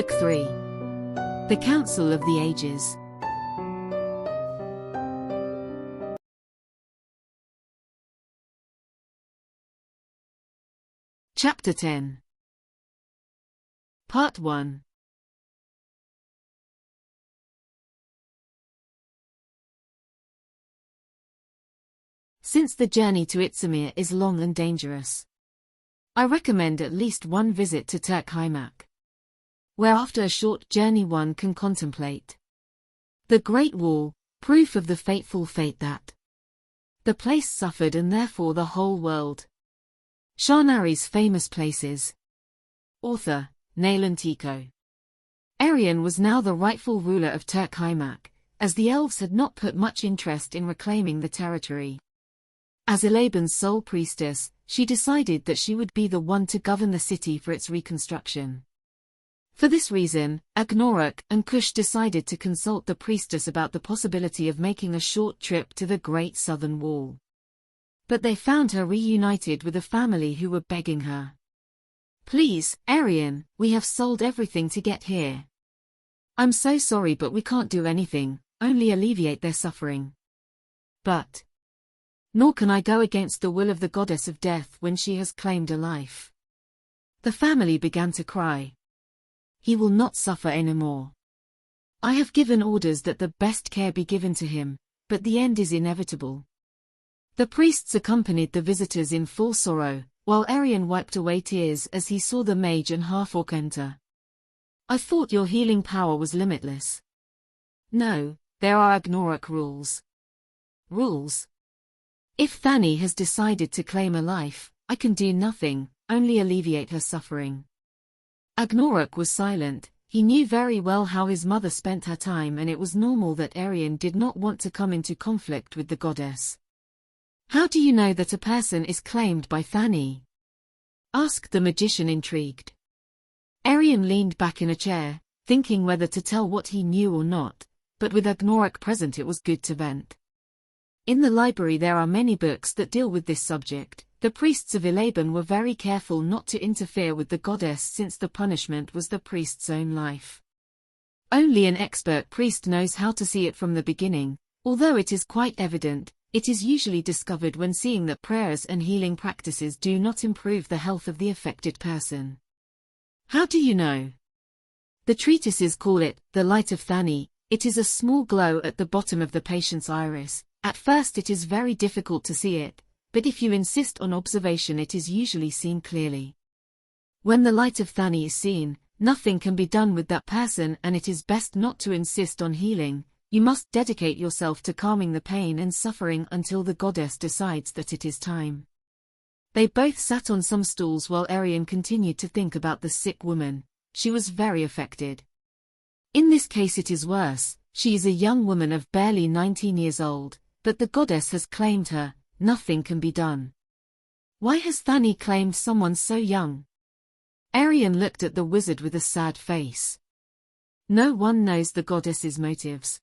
Book 3. The Council of the Ages. Chapter 10. Part 1. Since the journey to Izmir is long and dangerous, I recommend at least one visit to Turkheimak, where after a short journey one can contemplate the Great Wall, proof of the fateful fate that the place suffered and therefore the whole world. Shahnari's famous places. Author, Nayland Tico. Arian was now the rightful ruler of Turkheimak, as the elves had not put much interest in reclaiming the territory. As Elaban's sole priestess, she decided that she would be the one to govern the city for its reconstruction. For this reason, Agnoruk and Kush decided to consult the priestess about the possibility of making a short trip to the Great Southern Wall. But they found her reunited with a family who were begging her. "Please, Arian, we have sold everything to get here. I'm so sorry but we can't do anything, only alleviate their suffering. But nor can I go against the will of the goddess of death when she has claimed a life." The family began to cry. "He will not suffer anymore. I have given orders that the best care be given to him, but the end is inevitable." The priests accompanied the visitors in full sorrow, while Arian wiped away tears as he saw the mage and half-orc enter. "I thought your healing power was limitless." "No, there are Agnoruk rules." "Rules? If Thani has decided to claim a life, I can do nothing, only alleviate her suffering." Agnoruk was silent. He knew very well how his mother spent her time and it was normal that Arian did not want to come into conflict with the goddess. "How do you know that a person is claimed by Thani?" asked the magician, intrigued. Arian leaned back in a chair, thinking whether to tell what he knew or not, but with Agnoruk present it was good to vent. In the library there are many books that deal with this subject. The priests of Elaban were very careful not to interfere with the goddess since the punishment was the priest's own life. Only an expert priest knows how to see it from the beginning, although it is quite evident. It is usually discovered when seeing that prayers and healing practices do not improve the health of the affected person. "How do you know?" The treatises call it the light of Thani. It is a small glow at the bottom of the patient's iris. At first it is very difficult to see it, but if you insist on observation it is usually seen clearly. When the light of Thani is seen, nothing can be done with that person and it is best not to insist on healing. You must dedicate yourself to calming the pain and suffering until the goddess decides that it is time. They both sat on some stools while Arian continued to think about the sick woman. She was very affected. In this case it is worse. She is a young woman of barely 19 years old, but the goddess has claimed her. Nothing can be done. Why has Thani claimed someone so young? Arian looked at the wizard with a sad face. No one knows the goddess's motives.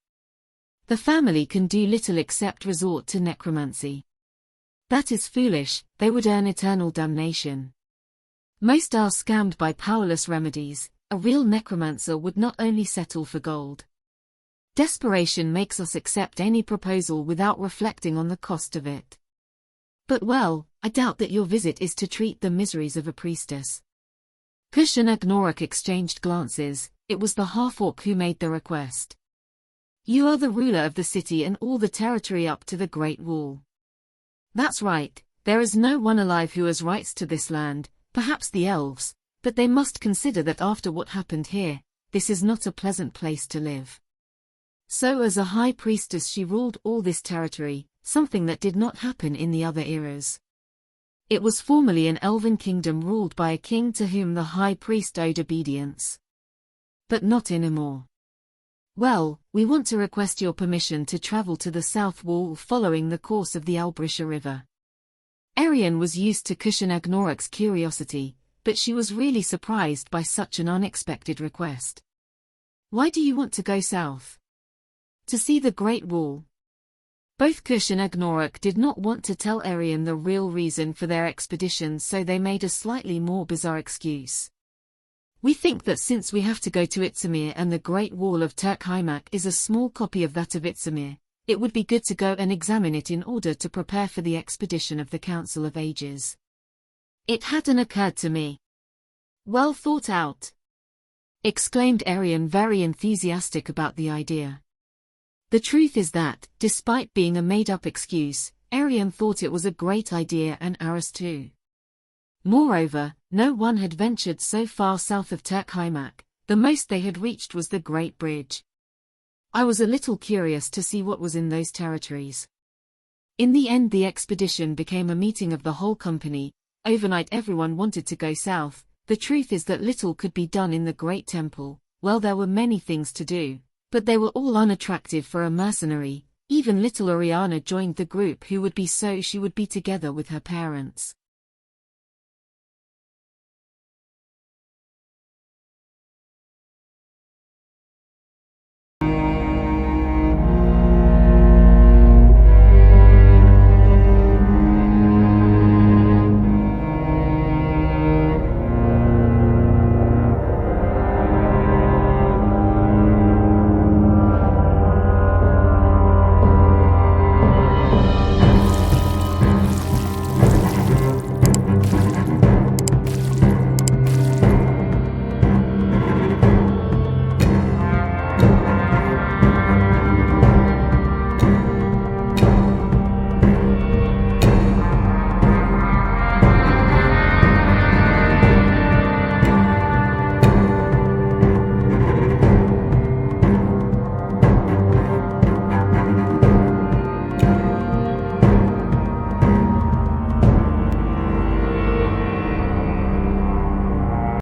The family can do little except resort to necromancy. That is foolish, they would earn eternal damnation. Most are scammed by powerless remedies. A real necromancer would not only settle for gold. Desperation makes us accept any proposal without reflecting on the cost of it. But well, I doubt that your visit is to treat the miseries of a priestess. Kush and Agnoruk exchanged glances. It was the half-orc who made the request. "You are the ruler of the city and all the territory up to the Great Wall." "That's right, there is no one alive who has rights to this land, perhaps the elves, but they must consider that after what happened here, this is not a pleasant place to live." So as a high priestess she ruled all this territory, something that did not happen in the other eras. It was formerly an elven kingdom ruled by a king to whom the high priest owed obedience. But not anymore. "Well, we want to request your permission to travel to the south wall following the course of the Albrisha River." Arian was used to Kush and Agnoruk's curiosity, but she was really surprised by such an unexpected request. "Why do you want to go south?" "To see the Great Wall." Both Kush and Agnoruk did not want to tell Arian the real reason for their expedition, so they made a slightly more bizarre excuse. We think that since we have to go to Izmir and the Great Wall of Turkheimak is a small copy of that of Izmir, it would be good to go and examine it in order to prepare for the expedition of the Council of Ages. It hadn't occurred to me. Well thought out, exclaimed Arian, very enthusiastic about the idea. The truth is that, despite being a made-up excuse, Arian thought it was a great idea and ours too. Moreover, no one had ventured so far south of Turkheimak, the most they had reached was the Great Bridge. I was a little curious to see what was in those territories. In the end, the expedition became a meeting of the whole company. Overnight everyone wanted to go south. The truth is that little could be done in the Great Temple. Well, there were many things to do, but they were all unattractive for a mercenary. Even little Ariana joined the group, who would be so she would be together with her parents.